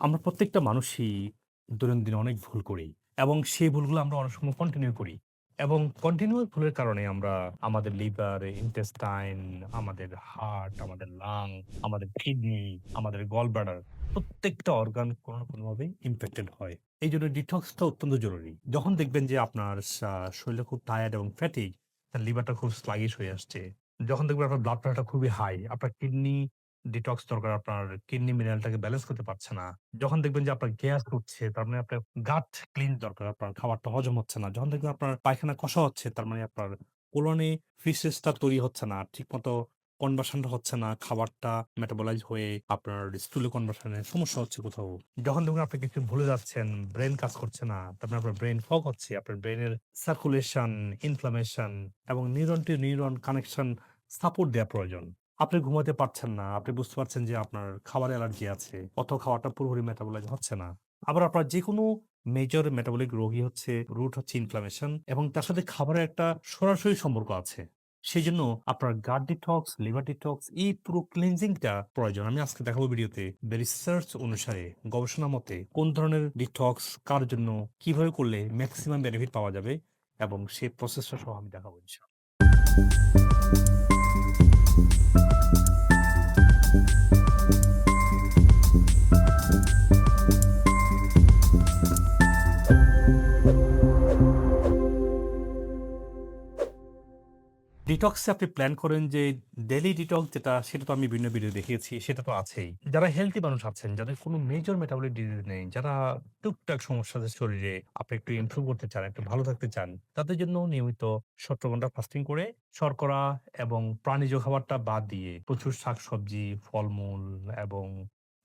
আমরা প্রত্যেকটা মানুষই দৈনন্দিন অনেক ভুল করি এবং সেই ভুলগুলো আমরা অনেক সময় কন্টিনিউ করি এবং কন্টিনিউয়াস ভুলের কারণে আমরা আমাদের লিভার, ইন্টেস্টাইন, আমাদের হার্ট, আমাদের লাং, আমাদের কিডনি, আমাদের গল ব্লাডার প্রত্যেকটা অর্গান কোনো না কোনোভাবে ইমপ্যাক্টেড হয়। এইজন্য ডিটক্সটা অত্যন্ত জরুরি। যখন দেখবেন যে আপনার শরীরটা খুব টায়ার্ড এবং ফ্যাটিগ, তার লিভারটা খুব স্লাগিশ হয়ে আসছে। যখন দেখবেন আপনার ব্লাড প্রেশারটা খুবই হাই, আপনার কিডনি ডিটক্স দরকার, আপনার কিডনি মিনারেলটাকে ব্যালেন্স করতে পারছে না। যখন দেখবেন যে আপনার গ্যাস হচ্ছে, তার মানে আপনার গাট ক্লিন দরকার, আপনার খাবারটা হজম হচ্ছে না। যখন দেখবেন আপনার পায়খানা কষা হচ্ছে, তার মানে আপনার কোলনে ফিসেসটা তৈরি হচ্ছে না, ঠিকমতো কনভার্সনটা হচ্ছে না, খাবারটা মেটাবলাইজ হয়ে আপনার স্টুলে কনভার্সন এর সমস্যা হচ্ছে কোথাও। যখন দেখবেন আপনি কিছু ভুলে যাচ্ছেন, ব্রেইন কাজ করছে না, তার মানে আপনার ব্রেইন ফগ হচ্ছে, আপনার ব্রেইনের সার্কুলেশন, ইনফ্লামেশন এবং neuron to neuron connection support দেয়া প্রয়োজন। আপনি ঘুমাতে পারছেন না। আপনি বুঝতে পারছেন যে আপনার খাবারে অ্যালার্জি আছে। অথবা খাবারটা পুরোপুরি মেটাবলাইজ হচ্ছে না। আবার আপনার যেকোনো মেজর মেটাবলিক রোগই হচ্ছে রুট হচ্ছে ইনফ্লামেশন এবং তার সাথে খাবারের একটা সরাসরি সম্পর্ক আছে। সেজন্য আপনার গাট ডিটক্স, লিভার ডিটক্স এই পুরো ক্লিনজিং টা প্রয়োজন। আমি আজকে দেখাবো ভিডিওতে রিসার্চ অনুসারে গবেষণা মতে কোন ধরনের ডিটক্স কার জন্য কিভাবে করলে ম্যাক্সিমাম বেনিফিট পাওয়া যাবে এবং সেই প্রসেসটা সহ আমি দেখাবো ইনশাআল্লাহ। ডিটক্স এ আপনি প্ল্যান করেন যে ডেইলি ডিটক্স যেটা সেটা তো আমি বিভিন্ন ভিডিও দেখিয়েছি, সেটা তো আছেই। যারা হেলথি মানুষ আছেন, যাদের কোনো মেজর মেটাবলিক ডিজিজ নেই, যারা টুকটাক সমস্যা আছে শরীরে, আপনি একটু ইমপ্রুভ করতে চান, একটু ভালো থাকতে চান, তাদের জন্য নিয়মিত ১৭ ঘন্টা ফাস্টিং করে শর্করা এবং প্রাণিজ খাবারটা বাদ দিয়ে প্রচুর শাকসবজি, ফলমূল এবং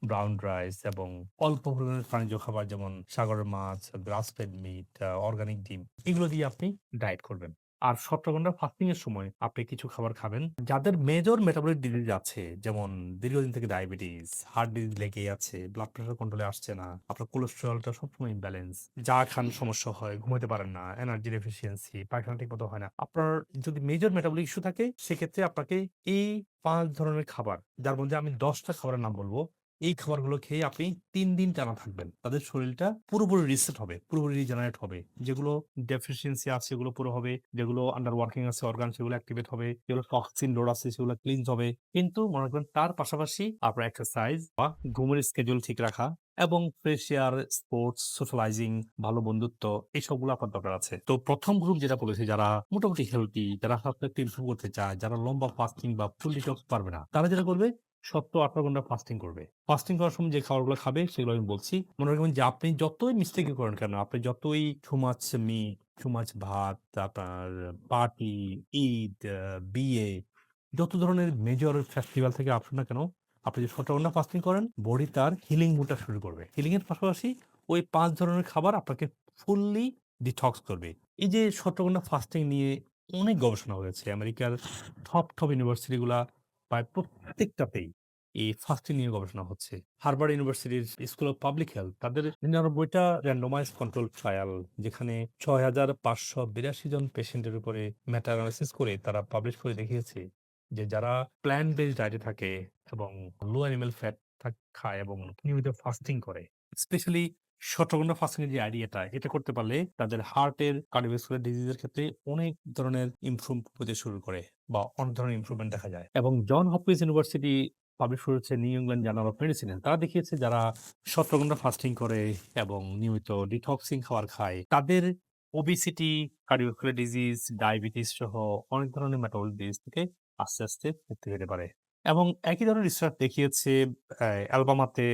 ব্রাউন রাইস এবং অল্প পরিমাণে প্রাণিজ খাবার যেমন সাগরের মাছ, গ্রাস ফেড মিট, অর্গানিক ডিম এগুলো দিয়ে আপনি ডায়েট করবেন। আর ১৭ ঘন্টা ফাস্টিং এর সময় আপনি কিছু খাবার খাবেন। যাদের মেজর মেটাবলিক ডিজিজ আছে, যেমন দীর্ঘদিন থেকে ডায়াবেটিস, হার্ট ডিজিজ লেগেই আছে, ব্লাড প্রেশার কন্ট্রোলে আসছে না, আপনার কোলেস্টেরলটা সবসময় ইমব্যালেন্স, যা খান সমস্যা হয়, ঘুমাতে পারেন না, এনার্জি ডেফিসিয়েন্সি, পায়খানা ঠিকমতো হয় না। আপনার যদি মেজর মেটাবলিক ইস্যু থাকে, সেক্ষেত্রে আপনাকে এই ৫ ধরনের খাবার, যার মধ্যে আমি ১০ টা খাবারের নাম বলব, এই খাবারগুলো খেয়ে আপনি ৩ দিন টানা থাকবেন। তাদের শরীরটা পুরোপুরি রিসেট হবে, পুরোপুরি রিজেনারেট হবে। যেগুলো ডেফিসিয়েন্সি আছে সেগুলো পুরো হবে, যেগুলো আন্ডার ওয়ার্কিং আছে অর্গান সেগুলো অ্যাক্টিভেট হবে, যেগুলো টক্সিন লোড আছে সেগুলো ক্লিনস হবে। কিন্তু মনে রাখবেন তার পাশাপাশি আপনার এক্সারসাইজ বা ঘুমের স্কেডিউল ঠিক রাখা এবং ফ্রেশ এয়ার, স্পোর্টস, সোশ্যালাইজিং, ভালো বন্ধুত্ব এইসবগুলো আপনার দরকার আছে। তো ১ম গ্রুপ যেটা বলেছি, যারা মোটামুটি হেলথি, যারা স্বাস্থ্য একটু ইমপ্রুভ করতে চায়, যারা লম্বা ফাস্টিং বা ফুল ডিটক্স পারবে না, তারা যেটা করবে ৭০-১৮ ঘন্টা ফাস্টিং করবে। ফাস্টিং করার সময় যে খাবারগুলো খাবে সেগুলো আমি বলছি। মনে রাখবেন যে আপনি যতই মিস্টেকই করেন কেন, আপনি যতই too much meat, too much ভাত, আপনার পার্টি, ঈদ, বিয়ে, যত ধরনের মেজর ফেস্টিভাল থেকে আসুন না কেন, আপনি যদি ১৭ ঘন্টা ফাস্টিং করেন, বডি তার হিলিং মুডটা শুরু করবে। হিলিং এর পাশাপাশি ওই ৫ ধরনের খাবার আপনাকে ফুললি ডিটক্স করবে। এই যে ১৭ ঘন্টা ফাস্টিং নিয়ে অনেক গবেষণা হয়েছে। আমেরিকার টপ ইউনিভার্সিটি গুলা প্রায় প্রত্যেকটাতেই এই ফাস্টিং নিয়ে গবেষণা হচ্ছে। হার্ভার্ড ইউনিভার্সিটির স্কুল অফ পাবলিক হেলথ তাদের ৯৯ টা randomized control ট্রায়াল, যেখানে ৬,৫৮২ জন পেশেন্টের উপরে মেটা এনালাইসিস করে তারা পাবলিশ করে দেখিয়েছে যে যারা প্ল্যান্ট বেসড ডায়েটে থাকে এবং লো অ্যানিমাল ফ্যাট খায় এবং নিয়মিত ফাস্টিং করে, স্পেশালি ১৭ ঘন্টা ফাস্টিং এর যে আইডিয়াটা, এটা করতে পারলে তাদের হার্টের কার্ডিওভাস্কুলার ডিজিজ এর ক্ষেত্রে অনেক ধরনের ইমপ্রুভ হতে শুরু করে বা অনেক ধরনের ইমপ্রুভমেন্ট দেখা যায়। এবং জন হপকিন্স ইউনিভার্সিটি পাবলিশ করেছে New England journal of medicine এ। তারা দেখিয়েছে যারা ১৭ ঘন্টা ফাস্টিং করে এবং নিয়মিত ডিটক্সিং খাবার খায়, তাদের ওবেসিটি, কার্ডিওভাস্কুলার ডিজিজ, ডায়াবেটিস সহ অনেক ধরনের মেটাবলিক ডিজিজ থেকে আস্তে মুক্তি পেতে পারে। এবং একই ধরনের রিসার্চ দেখিয়েছে অ্যালবামাতে,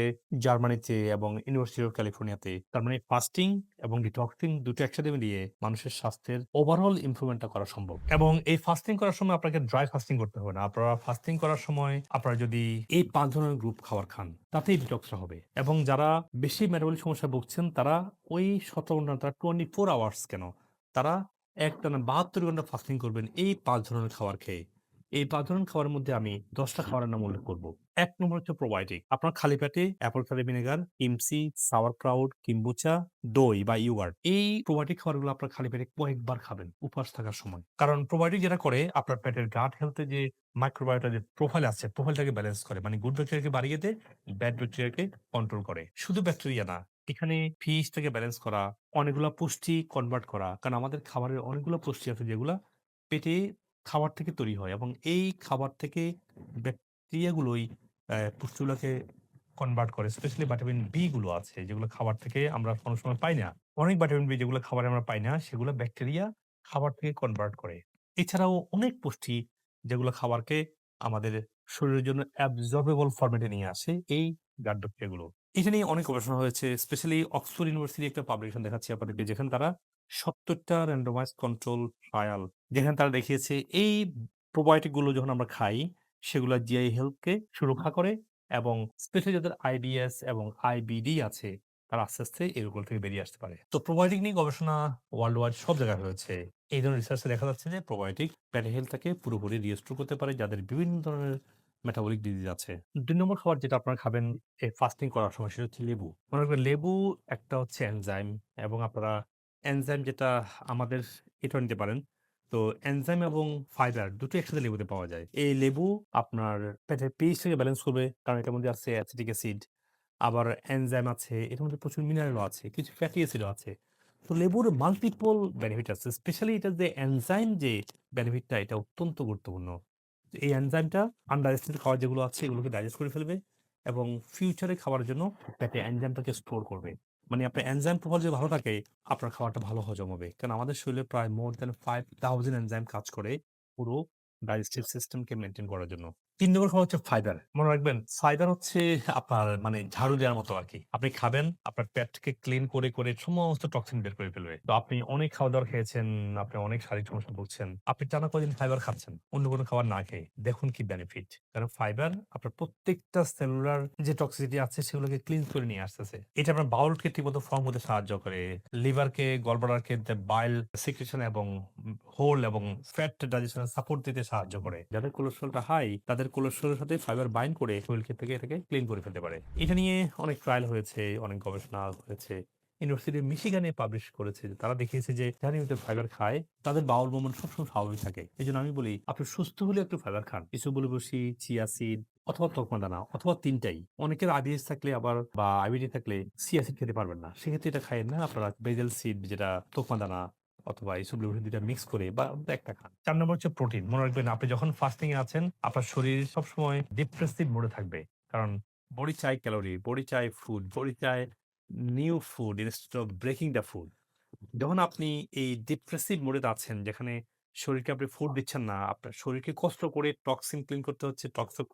জার্মানিতে এবং ইউনিভার্সিটি অফ ক্যালিফোর্নিয়াতে। তার মানে ফাস্টিং এবং ডিটক্সিং দুটো একসাথে মিলিয়ে মানুষের স্বাস্থ্যের ওভারঅল ইমপ্রুভমেন্টটা করা সম্ভব। এবং এই ফাস্টিং করার সময় আপনাকে ড্রাই ফাস্টিং করতে হবে না। আপনারা ফাস্টিং করার সময় আপনারা যদি এই ৫ ধরনের গ্রুপ খাবার খান, তাতেই ডিটক্সটা হবে। এবং যারা বেশি মেটাবলিক সমস্যায় ভুগছেন, তারা ওই ১৭ ঘন্টা, তারা 24 আওয়ার্স কেন, তারা একটানা ৭২ ঘন্টা ফাস্টিং করবেন এই ৫ ধরনের খাবার খেয়ে। এই ৫ ধরনের খাবারের মধ্যে আমি ১০ টা খাবারের নাম উল্লেখ করব। ১ নম্বর হচ্ছে প্রোবায়োটিক। আপনার খালি পেটে অ্যাপল সাইডার ভিনেগার, কিমচি, সাওয়ারক্রাউট, কিম্বুচা, দই বা ইয়োগার্ট এই প্রোবায়োটিক খাবারগুলো আপনার খালি পেটে কয়েকবার খাবেন উপবাস থাকার সময়। কারণ প্রোবায়োটিক যেটা করে আপনার পেটের গাট হেলথ এ যে মাইক্রোবায়োটা যে প্রোফাইল আছে, প্রোফাইলটাকে ব্যালেন্স করে। মানে গুড ব্যাকটেরিয়াকে বাড়িয়ে দেয়, ব্যাড ব্যাকটেরিয়াকে কন্ট্রোল করে। শুধু ব্যাকটেরিয়া না, এখানে pH টাকে ব্যালেন্স করা, অনেকগুলা পুষ্টি কনভার্ট করা। কারণ আমাদের খাবারের অনেকগুলো পুষ্টি আছে যেগুলা পেটে খাবার থেকে তৈরি হয় এবং এই খাবার থেকে ব্যাকটেরিয়াগুলোই পুষ্টিগুলোকে কনভার্ট করে। স্পেশালি ভিটামিন বি গুলো আছে যেগুলো খাবার থেকে আমরা অনেক সময় পাই না। অনেক ভিটামিন বি যেগুলো খাবারে আমরা পাই না সেগুলো ব্যাকটেরিয়া খাবার থেকে কনভার্ট করে। এছাড়াও অনেক পুষ্টি যেগুলো খাবারকে আমাদের শরীরের জন্য অ্যাবজর্বেবল ফরমেট এ নিয়ে আসে এই গাট ব্যাকটেরিয়াগুলো। এটা নিয়ে অনেক গবেষণা হয়েছে। স্পেশালি অক্সফোর্ড ইউনিভার্সিটি একটা পাবলিকেশন দেখাচ্ছি আপনাদেরকে যেখানে তারা ৭০ টা randomized control ট্রায়াল যেখানে তারা দেখিয়েছে এই প্রোবায়োটিক গুলো যখন আমরা খাই সেগুলা জিআই হেলথ কে সুরক্ষা করে এবং স্পেশালি যাদের আইবিএস এবং আইবিডি আছে তারা আস্তে, আস্তে এই রোগগুলো থেকে বেরিয়ে আসতে পারে। তো প্রোবায়োটিক নিয়ে গবেষণা ওয়ার্লড ওয়াইড সব জায়গায় হয়েছে। এই ধরনের রিসার্চ এ দেখা যাচ্ছে যে প্রোবায়োটিক পেটের হেলথটাকে পুরোপুরি রিস্টোর করতে পারে যাদের বিভিন্ন ধরনের মেটাবলিক ডিজিজ আছে। ২ নম্বর খাবার যেটা আপনারা খাবেন এই ফাস্টিং করার সময় সেটা হচ্ছে লেবু। মনে রাখবেন লেবু একটা হচ্ছে এনজাইম এবং আপনারা এনজাইম যেটা আমাদের এটাও নিতে পারেন। তো এনজাইম এবং ফাইবার দুটোই একসাথে লেবুতে পাওয়া যায়। এই লেবু আপনার পেটের pH টাকে ব্যালেন্স করবে। কারণ এটার মধ্যে আছে অ্যাসিটিক অ্যাসিড। আবার এনজাইম আছে, এটার মধ্যে প্রচুর মিনারেলও আছে, কিছু ফ্যাটি অ্যাসিডও আছে। তো লেবুর মাল্টিপল বেনিফিট আছে। স্পেশালি এটার যে এনজাইম যে বেনিফিটটা এটা অত্যন্ত গুরুত্বপূর্ণ। এই এনজাইমটা আন্ডার এস্টিমেট খাবার যেগুলো আছে এগুলোকে ডাইজেস্ট করে ফেলবে এবং ফিউচারে খাবার জন্য পেটে এনজাইমটাকে স্টোর করবে। মানে আপনার এনজাইম প্রোফাইল যদি ভালো থাকে, আপনার খাবারটা ভালো হজম হবে। কারণ আমাদের শরীরে প্রায় মোর দ্যান 5000 এনজাইম কাজ করে পুরো ডাইজেস্টিভ সিস্টেমকে মেইনটেইন করার জন্য। ৩ নম্বর খাবার হচ্ছে ফাইবার। মনে রাখবেন ফাইবার হচ্ছে আপনার মানে ঝাড়ু দেওয়ার মতো আরকি। আপনি খাবেন, আপনার পেটকে ক্লিন করে, করে সমস্ত টক্সিন বের করে ফেলবে। তো আপনি অনেক খাবার-দাবার খেয়েছেন, আপনি অনেক শারীরিক সমস্যায় ভুগছেন। আপনি টানা কয়দিন ফাইবার খাচ্ছেন, অন্য কোনো খাবার না খেয়ে। দেখুন কি বেনিফিট। কারণ ফাইবার আপনার প্রত্যেকটা সেলুলার যে টক্সিসিটি আছে সেগুলোকে ক্লিন করে নিয়ে আসতেছে। এটা আপনার বাউলকে ঠিকমতো ফর্ম হতে সাহায্য করে। লিভারকে, গলব্লাডারকে বাইল সিক্রেশন এবং হোল এবং ফ্যাট ডাইজেশন এ সাপোর্ট দিতে সাহায্য করে। যাদের কোলেস্টেরলটা হাই তাদের কোলেস্টেরলের সাথে ফাইবার বাইন্ড করে শরীর থেকে এটাকে ক্লিন করে ফেলতে পারে। এটা নিয়ে অনেক ট্রায়াল হয়েছে, অনেক গবেষণা হয়েছে। ইউনিভার্সিটি মিশিগানে পাবলিশ করেছে যে তারা দেখিয়েছে যে যারা নিয়মিত ফাইবার খায় তাদের বাউল মুভমেন্ট সবসময় স্বাভাবিক থাকে। এজন্য আমি বলি আপনি সুস্থ হলে একটু ফাইবার খান। ইসবগুল-বসি, চিয়া সিড অথবা তকমা দানা অথবা ৩ টাই। অনেকের আইবিএস থাকলে আবার বা আইবিডি থাকলে চিয়া সিড খেতে পারবেন না। সেক্ষেত্রে এটা খাইয়েন না। আপনারা বেজেল সিড যেটা তকমা দানা অথবা ইসবগুল-বসি ২ টা মিক্স করে বা একটা খান। ৪ নম্বর হচ্ছে প্রোটিন। মনে রাখবেন আপনি যখন ফাস্টিং এ আছেন আপনার শরীর সবসময় ডিপ্রেসিভ মোড এ থাকবে। কারণ বডি চায় ক্যালোরি, বডি চায় ফুড, বডি চায় new food instead of breaking the food. যখন আপনি এই ডিপ্রেসিভ মোড এ আছেন, যেখানে শরীরকে আপনি ফুড দিচ্ছেন না, আপনার শরীরকে কষ্ট করে টক্সিন ক্লিন করতে হচ্ছে,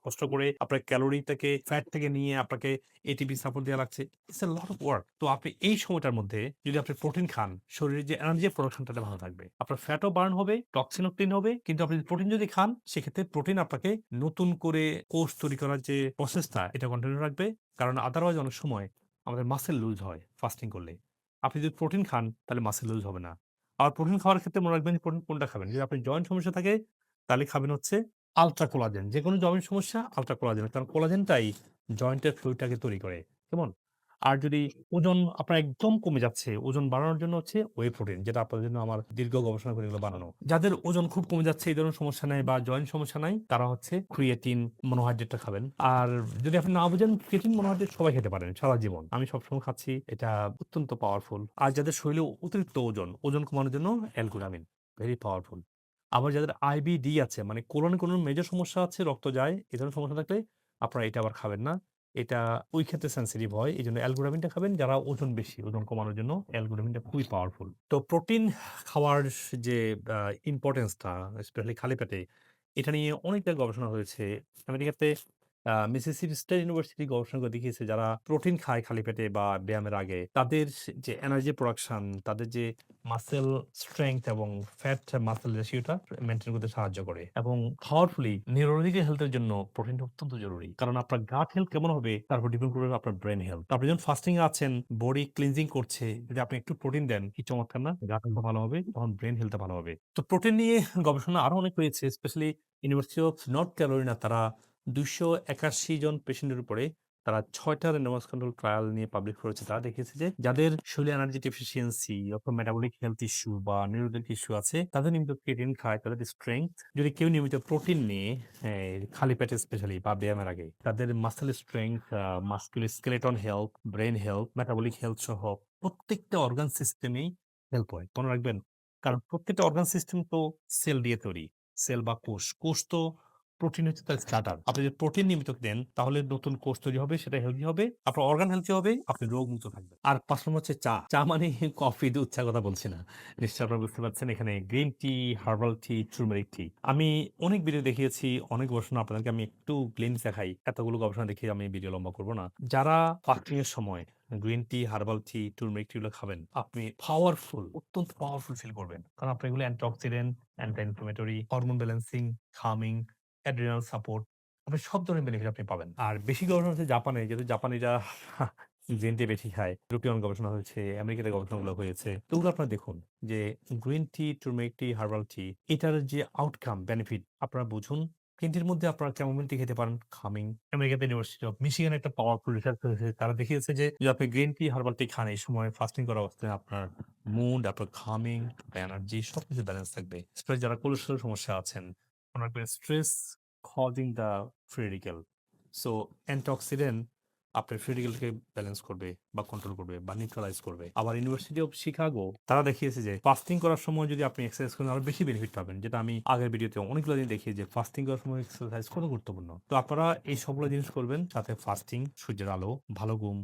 কষ্ট করে আপনার ক্যালোরিটাকে ফ্যাট থেকে নিয়ে আপনাকে এটিপি সাপোর্ট দেয়া লাগছে। It's a lot of work. তো আপনি এই সময়টার মধ্যে যদি আপনি প্রোটিন খান, শরীরের যে এনার্জি প্রোডাকশনটা ভালো থাকবে। আপনার ফ্যাটও বার্ন হবে, টক্সিনও ক্লিন হবে। কিন্তু আপনি প্রোটিন যদি খান, সেক্ষেত্রে প্রোটিন আপনাকে নতুন করে কোষ তৈরি করার যে প্রসেসটা, এটা কন্টিনিউ রাখবে। কারণ আদারওয়াইজ অনেক সময় আমাদের মাসল লুজ হয় ফাস্টিং করলে। আপনি যদি প্রোটিন খান তাহলে মাসল লুজ হবে না। আর প্রোটিন খাওয়ার ক্ষেত্রে মনে রাখবেন প্রোটিন কোনটা খাবেন। যদি আপনার জয়েন্ট সমস্যা থাকে তাহলে খাবেন হচ্ছে আল্ট্রা কোলাজেন। যেকোনো জয়েন্ট সমস্যা আল্ট্রা কোলাজেন। কারণ কোলাজেনটাই জয়েন্টের ফ্লুইডটাকে তৈরি করে। কেমন? আর যদি ওজন আপনার একদম কমে যাচ্ছে, ওজন বাড়ানোর জন্য হচ্ছে ওয়ে প্রোটিন যেটা আপনাদের জন্য আমার দীর্ঘ গবেষণা করে এগুলো বানানো। যাদের ওজন খুব কমে যাচ্ছে এই ধরনের সমস্যা নাই বা জয়েন্ট সমস্যা নাই তারা হচ্ছে ক্রিয়েটিন মনোহাইড্রেটটা খাবেন। আর যদি আপনি না বুঝেন ক্রিয়েটিন মনোহাইড্রেট সবাই খেতে পারেন সারা জীবন। আমি সবসময় খাচ্ছি। এটা অত্যন্ত পাওয়ারফুল। আর যাদের শরীরে অতিরিক্ত ওজন কমানোর জন্য অ্যালগুরামিন ভেরি পাওয়ারফুল। আবার যাদের আইবিডি আছে মানে কোলনে কোনো মেজর সমস্যা আছে, রক্ত যায়, এ ধরনের সমস্যা থাকলে আপনারা এটা আবার খাবেন না। এটা ওই ক্ষেত্রে সেনসিটিভ হয়। এজন্য অ্যালগুরামিনটা খাবেন যারা ওজন বেশি, ওজন কমানোর জন্য অ্যালগুরামিনটা খুবই পাওয়ারফুল। তো প্রোটিন খাওয়ার যে আ ইম্পোর্টেন্স টা স্পেশালি খালি পেটে, এটা নিয়ে অনেকটা গবেষণা হয়েছে। আমেরিকাতে মিসিসিপি স্টেট ইউনিভার্সিটি গবেষণা করে দেখিয়েছে যারা প্রোটিন খায় খালি পেটে বা ব্যায়ামের আগে তাদের যে এনার্জি প্রোডাকশন, তাদের যে মাসেল স্ট্রেংথ এবং ফ্যাট মাসেল রেশিওটা মেনটেন করতে সাহায্য করে। এবং পাওয়ারফুলি নিউরোলজিক্যাল হেলথের জন্য প্রোটিনটা অত্যন্ত জরুরি। কারণ আপনার গাট হেলথ কেমন হবে তার উপর ডিপেন্ড করবে আপনার ব্রেন হেলথ। আপনি যখন ফাস্টিং এ আছেন, বডি ক্লিনজিং করছে, যদি আপনি একটু প্রোটিন দেন, কি চমৎকার না? গাট হেলথ ভালো হবে, তখন ব্রেন হেলথ ভালো হবে। তো প্রোটিন নিয়ে গবেষণা আরো অনেক হয়েছে। Specially university of North Carolina তারা ২৮১ জন পেশেন্টের উপরে তারা ৬ টা randomized control ট্রায়াল নিয়ে পাবলিশ করেছে। তারা দেখিয়েছে যে যাদের শরীরে এনার্জি ডেফিসিয়েন্সি অথবা মেটাবলিক হেলথ ইস্যু বা নিউরোলজিক ইস্যু আছে, তাদের নিয়মিত ক্রিয়েটিন খায়, তাদের স্ট্রেংথ যদি কেউ নিয়মিত প্রোটিন নিয়ে খালি পেটে স্পেশালি বা ব্যায়ামের আগে, তাদের muscle strength, muscular skeleton health, brain health, metabolic health সহ প্রত্যেকটা অর্গান সিস্টেমেই হেল্প হয়। মনে রাখবেন, কারণ প্রত্যেকটা অর্গান সিস্টেম তো সেল দিয়ে তৈরি। সেল বা কোষ। কোষ তো প্রোটিন হচ্ছে তার স্টার্টার। আপনি যদি প্রোটিন নিয়মিত দেন তাহলে নতুন কোষ তৈরি হবে, সেটা হেলথি হবে, আপনার অর্গান হেলথি হবে, আপনি রোগমুক্ত থাকবেন। আর ৫ নম্বর হচ্ছে চা। চা মানে কফি, দুধ চার কথা বলছি না। নিশ্চয়ই আপনারা বুঝতে পারছেন এখানে green tea, herbal tea, turmeric tea. আমি অনেক ভিডিও দেখিয়েছি, অনেক গবেষণা আপনাদেরকে আমি একটু গ্লিম্পস দেখাই। এতগুলো গবেষণা দেখিয়ে আমি ভিডিও লম্বা করব না। যারা ফাস্টিং এর সময় green tea, herbal tea, turmeric tea গুলো খাবেন, আপনি পাওয়ারফুল, অত্যন্ত পাওয়ারফুল ফিল করবেন। কারণ আপনার এগুলো antioxidant, anti inflammatory, hormone balancing, coming, adrenal support, আপনি সব ধরনের বেনিফিট আপনি পাবেন। আর বেশি গবেষণা হচ্ছে জাপানে, যেহেতু জাপানিরা গ্রিন টি বেশি খায়। ইউরোপিয়ান গবেষণা হয়েছে, আমেরিকাতে গবেষণাগুলো হয়েছে। তো ওগুলো আপনারা দেখুন যে গ্রিন টি, টারমেরিক টি, হার্বাল টি, এটার যে আউটকাম, বেনিফিট আপনারা বুঝুন। গ্রিন টির মধ্যে আপনারা ক্যামোমিল টি খেতে পারেন, কামিং। আমেরিকাতে ইউনিভার্সিটি অফ মিশিগান একটা পাওয়ারফুল রিসার্চ হয়েছে। তারা দেখিয়েছে যে যদি আপনি গ্রিন টি, হার্বাল টি খান এই সময় ফাস্টিং করা অবস্থায়, আপনার মুড, আপনার কামিং, এনার্জি সবকিছু ব্যালেন্স থাকবে। স্পেশালি যারা কোলেস্টেরল সমস্যা আছেন, মনে রাখবেন stress causing the free radical. So antioxidant আপনার ফ্রি রেডিক্যালকে ব্যালেন্স করবে বা কন্ট্রোল করবে বা নিউট্রালাইজ করবে। আবার ইউনিভার্সিটি অফ শিকাগো তারা দেখিয়েছে যে ফাস্টিং করার সময় যদি আপনি এক্সারসাইজ করেন আরো বেশি বেনিফিট পাবেন, যেটা আমি আগের ভিডিওতে অনেকগুলো দিন দেখিয়ে যে ফাস্টিং করার সময় এক্সারসাইজ কত গুরুত্বপূর্ণ। তো আপনারা এই সবগুলো জিনিস করবেন, সাথে ফাস্টিং, সূর্যের আলো, ভালো ঘুম,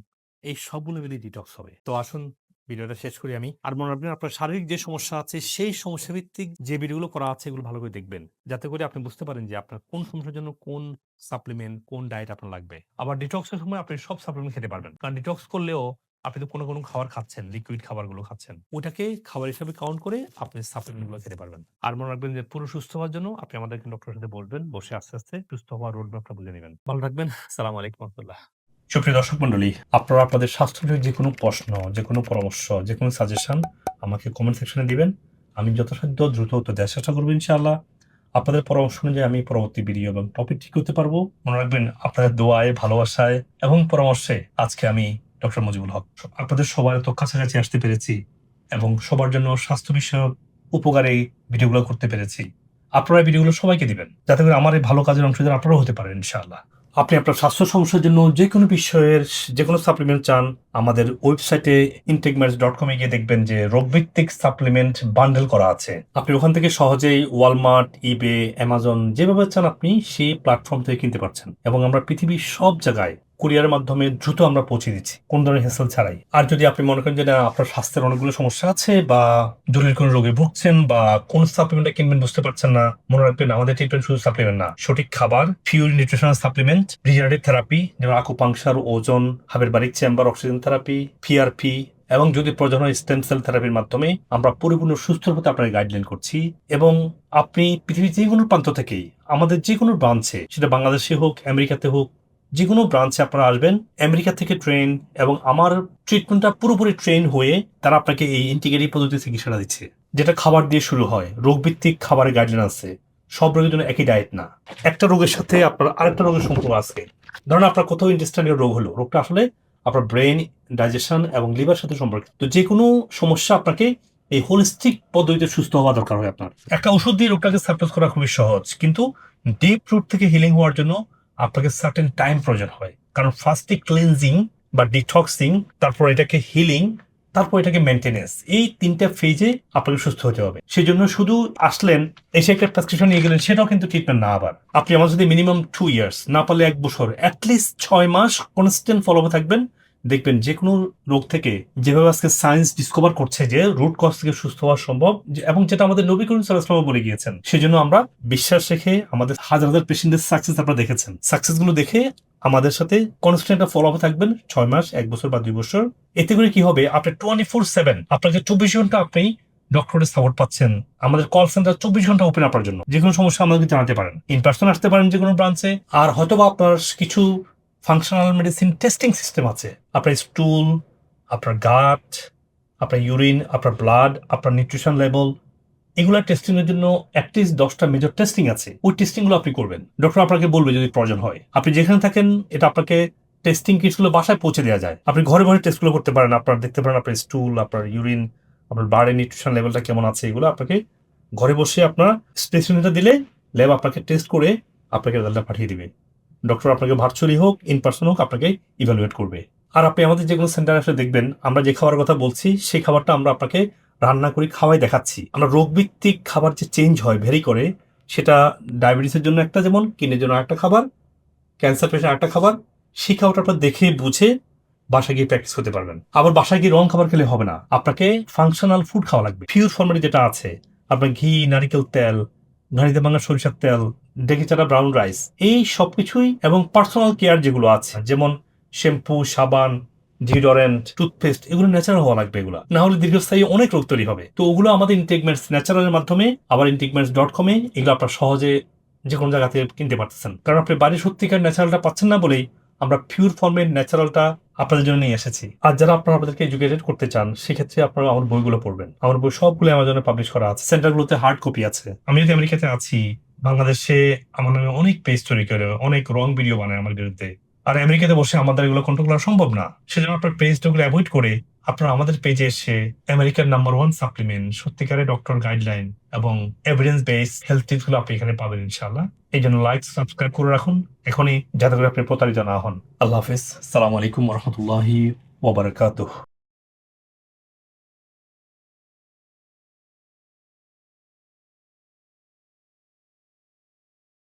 এই সবগুলো মিলে ডিটক্স হবে। তো আসুন ভিডিওটা শেষ করি আমি। আর মনে রাখবেন আপনার শারীরিক যে সমস্যা আছে সেই সমস্যা ভিত্তিক যে ভিডিওগুলো করা আছে এগুলো ভালো করে দেখবেন। যাতে করে আপনি বুঝতে পারেন যে আপনার কোন সমস্যার জন্য কোন সাপ্লিমেন্ট, কোন ডায়েট আপনার লাগবে। আবার ডিটক্স এর সময় আপনি সব সাপ্লিমেন্ট খেতে পারবেন। কারণ ডিটক্স করলেও আপনি তো কোনো খাবার খাচ্ছেন, লিকুইড খাবারগুলো খাচ্ছেন। ওটাকে খাবার হিসেবে কাউন্ট করে আপনি সাপ্লিমেন্ট গুলো খেতে পারবেন। আর মনে রাখবেন যে পুরো সুস্থ হওয়ার জন্য আপনি আমাদের ডক্টরের সাথে বসবেন। বসে আস্তে, আস্তে সুস্থ হওয়ার রোড ম্যাপটা বুঝে নিবেন। ভালো থাকবেন। আসসালামু আলাইকুম ওয়া রাহমাতুল্লাহ। সুপ্রিয় দর্শক মন্ডলী, আপনারা আপনাদের স্বাস্থ্য বিষয়ক যে কোনো প্রশ্ন, যে কোনো পরামর্শ, যে কোনো সাজেশন আমাকে কমেন্ট সেকশনে দিবেন। আমি যথাসাধ্য দ্রুত উত্তর দেওয়ার চেষ্টা করবো ইনশাআল্লাহ। আপনাদের পরামর্শ অনুযায়ী আমি পরবর্তী ভিডিও এবং টপিক ঠিক করতে পারবো। মনে রাখবেন আপনাদের দোয়ায়, ভালোবাসায় এবং পরামর্শে আজকে আমি ডক্টর মুজিবুল হক আপনাদের সবার এত কাছাকাছি আসতে পেরেছি এবং সবার জন্য স্বাস্থ্য বিষয়ক উপকারী ভিডিওগুলো করতে পেরেছি। আপনারা এই ভিডিওগুলো সবাইকে দিবেন, যাতে করে আমার এই ভালো কাজের অংশীদার আপনারাও হতে পারেন ইনশাআল্লাহ। আপনি আপনার স্বাস্থ্য সমস্যার জন্য যে কোনো বিষয়ের যে কোনো সাপ্লিমেন্ট চান, আমাদের ওয়েবসাইটে intakeMeds.com এ গিয়ে দেখবেন যে রোগভিত্তিক সাপ্লিমেন্ট বান্ডেল করা আছে। আপনি ওখান থেকে সহজেই ওয়ালমার্ট, ইবে, অ্যামাজন যেভাবে চান আপনি সেই প্ল্যাটফর্ম থেকে কিনতে পারছেন। এবং আমরা পৃথিবীর সব জায়গায় কুরিয়ারের মাধ্যমে দ্রুত আমরা পৌঁছে দিচ্ছি, কোন ধরনের হেসেল ছাড়াই। আর যদি আপনি মনে করেন যে না, আপনার স্বাস্থ্যের অনেকগুলো সমস্যা আছে বা জটিল কোনো রোগে ভুগছেন বা কোন সাপ্লিমেন্টটা কিনবেন বুঝতে পারছেন না, মনে রাখবেন আমাদের ট্রিটমেন্ট শুধু সাপ্লিমেন্ট না, সঠিক খাবার, pure nutritional supplement, regenerative therapy যেমন আকুপাংশার, ওজন, হাবের বারিক চেম্বার, অক্সিজেন থেরাপি, পিআরপি এবং যদি প্রয়োজন হয় স্টেম সেল থেরাপির মাধ্যমে আমরা পরিপূর্ণ সুস্থ হতে আপনার গাইডলাইন করছি। এবং আপনি পৃথিবীর যে কোনো প্রান্ত থেকেই আমাদের যে কোনো ব্রাঞ্চে, সেটা বাংলাদেশে হোক, আমেরিকাতে হোক, যে কোনো ব্রাঞ্চে আপনারা আসবেন, আমেরিকা থেকে ট্রেন এবং আমার ট্রিটমেন্টটা পুরোপুরি ট্রেন হয়ে তারা আপনাকে এই ইন্টিগ্রেটিভ পদ্ধতি চিকিৎসাটা দিচ্ছে, যেটা খাবার দিয়ে শুরু হয়। রোগভিত্তিক খাবারের গাইডলাইন আছে, সব রোগের জন্য একই ডায়েট না, একটা রোগের সাথে আপনার আরেকটা রোগের সম্পর্ক আছে। ধরুন আপনার কোথাও ইন্টেস্টাইনাল রোগ হলো, রোগটা আসলে আপনার ব্রেন, ডাইজেশন এবং লিভার সাথে সম্পর্কিত। তো যে কোনো সমস্যা আপনাকে এই হোলিস্টিক পদ্ধতিতে সুস্থ হওয়া দরকার হয়। আপনার একটা ওষুধ দিয়ে রোগটাকে সাপ্রেস করা খুবই সহজ, কিন্তু ডিপ রুট থেকে হিলিং হওয়ার জন্য আপনাকে সার্টেন টাইম প্রয়োজন হয়। কারণ ফার্স্টে ক্লিনজিং বা ডিটক্সিং, তারপর এটাকে হিলিং, তারপর এটাকে মেনটেনেন্স, এই তিনটা ফেজে আপনাকে সুস্থ হতে হবে। সেই জন্য শুধু আসলেন, এসে একটা প্রেসক্রিপশন নিয়ে গেলেন, সেটাও কিন্তু ট্রিটমেন্ট না। আবার আপনি আমার যদি মিনিমাম 2 ইয়ার্স, না পারলে 1 বছর, অ্যাটলিস্ট 6 মাস কনস্ট্যান্ট ফলো থাকবেন, দেখবেন যে কোনো রোগ থেকে যেভাবে আজকে সায়েন্স ডিসকভার করছে যে রুট কজ থেকে সুস্থ হওয়া সম্ভব এবং যেটা আমাদের নবী করিম সাল্লাল্লাহু আলাইহি ওয়াসাল্লাম বলে গিয়েছেন, সেজন্য আমরা বিশ্বাস রেখে আমাদের হাজার হাজার পেশেন্টের সাকসেস আপনারা দেখেছেন, সাকসেস গুলো দেখে আমাদের সাথে কনস্ট্যান্ট একটা ফলো আপ থাকবেন 6 মাস, 1 বছর বা 2 বছর। এতে করে কি হবে, আপনি 24/7 আপনাকে 24 ঘন্টা আপনি ডক্টরের সাপোর্ট পাচ্ছেন। আমাদের কল সেন্টার 24 ঘন্টা ওপেন আপনার জন্য। যে কোনো সমস্যা আমাদেরকে জানাতে পারেন, ইন পার্সন আসতে পারেন যে কোনো ব্রাঞ্চে। আর হয়তোবা আপনার কিছু ফাংশনাল মেডিসিন টেস্টিং সিস্টেম আছে, আপনার স্টুল, আপনার গাট, আপনার ইউরিন, আপনার ব্লাড, আপনার নিউট্রিশন লেভেল, এগুলা টেস্টিং এর জন্য অ্যাটলিস্ট 10টা মেজর টেস্টিং আছে। ওই টেস্টিং গুলো আপনি করবেন, ডক্টর আপনাকে বলবে যদি প্রয়োজন হয়। আপনি যেখানে থাকেন এটা আপনাকে টেস্টিং কিটস গুলো বাসায় পৌঁছে দেওয়া যায়। আপনি ঘরে ঘরে টেস্ট গুলো করতে পারেন, আপনার দেখতে পারেন আপনার স্টুল, আপনার ইউরিন, আপনার ব্লাডের নিউট্রিশন লেভেলটা কেমন আছে, এগুলো আপনাকে ঘরে বসে আপনার স্পেসিমেনটা দিলে ল্যাব আপনাকে টেস্ট করে আপনাকে রেজাল্টটা পাঠিয়ে দিবে। ডক্টর আপনাকে ভার্চুয়ালি হোক ইন পার্সন হোক আপনাকে ইভ্যালুয়েট করবে। আর আপনি আমাদের যে কোনো সেন্টারে এসে দেখবেন আমরা যে খাবারের কথা বলছি সেই খাবারটা আমরা আপনাকে রান্না করে খাওয়াই দেখাচ্ছি। আমরা রোগভিত্তিক খাবার যে চেঞ্জ হয় ভেরি করে, সেটা ডায়াবেটিসের জন্য একটা, যেমন কিডনির জন্য একটা খাবার, ক্যান্সার পেশেন্ট একটা খাবার, সেই খাবারটা আপনার দেখে বুঝে বাসায় গিয়ে প্র্যাকটিস করতে পারবেন। আবার বাসায় গিয়ে রং খাবার খেলে হবে না, আপনাকে ফাংশনাল ফুড খাওয়া লাগবে। পিওর ফর্মেটে যেটা আছে আপনার ঘি, নারিকেল তেল, ঘানিতে ভাঙা সরিষার তেল, ডেকে চাটা ব্রাউন রাইস, এই সবকিছুই এবং পার্সোনাল কেয়ার যেগুলো আছে যেমন শ্যাম্পু, সাবান, ডিওডোরেন্ট, টুথপেস্ট, এগুলো ন্যাচারাল হওয়া লাগবে। এগুলো না হলে দীর্ঘস্থায়ী অনেক রোগ তৈরি হবে। তো ওগুলো আমাদের ইনটেকমেন্টস ন্যাচারালের মাধ্যমে, আবার ইনটেকমেন্টস.com-এ এগুলো আপনার সহজে যে কোনো জায়গা থেকে কিনতে পারতেছেন। কারণ আপনি বাড়ির সত্যিকার ন্যাচারালটা পাচ্ছেন না বলেই আমরা পিওর ফর্মের ন্যাচারালটা আপনাদের জন্য নিয়ে এসেছি। আর যারা আপনারা আমাদেরকে এডুকেটেড করতে চান সেক্ষেত্রে আপনারা আমার বইগুলো পড়বেন। আমার বই সবগুলো অ্যামাজনে পাবলিশ করা আছে, সেন্টারগুলোতে হার্ড কপি আছে। আমি যদি আমেরিকাতে আছি, বাংলাদেশে আমার নামে অনেক পেজ তৈরি করে অনেক রং ভিডিও বানায় আমার বিরুদ্ধে। আর আমেরিকাতে বসে আমাদের এগুলো কন্ট্রোল করা সম্ভব না। সেজন্য আপনার পেজগুলো অ্যাভয়েড করে আপনারা আমাদের পেজে এসে আমেরিকার নাম্বার 1 সাপ্লিমেন্ট, সত্যিকারের ডক্টর গাইডলাইন এবং এভিডেন্স বেস হেলথ টিপস গুলো আপনি এখানে পাবেন ইনশাআল্লাহ। এই জন্য লাইক, সাবস্ক্রাইব করে রাখুন এখনই, যাতে করে আপনি প্রতারিত না হন। আল্লাহ হাফেজ। সালাম আলাইকুম রহমতুল্লাহি ওয়া বারাকাতুহু।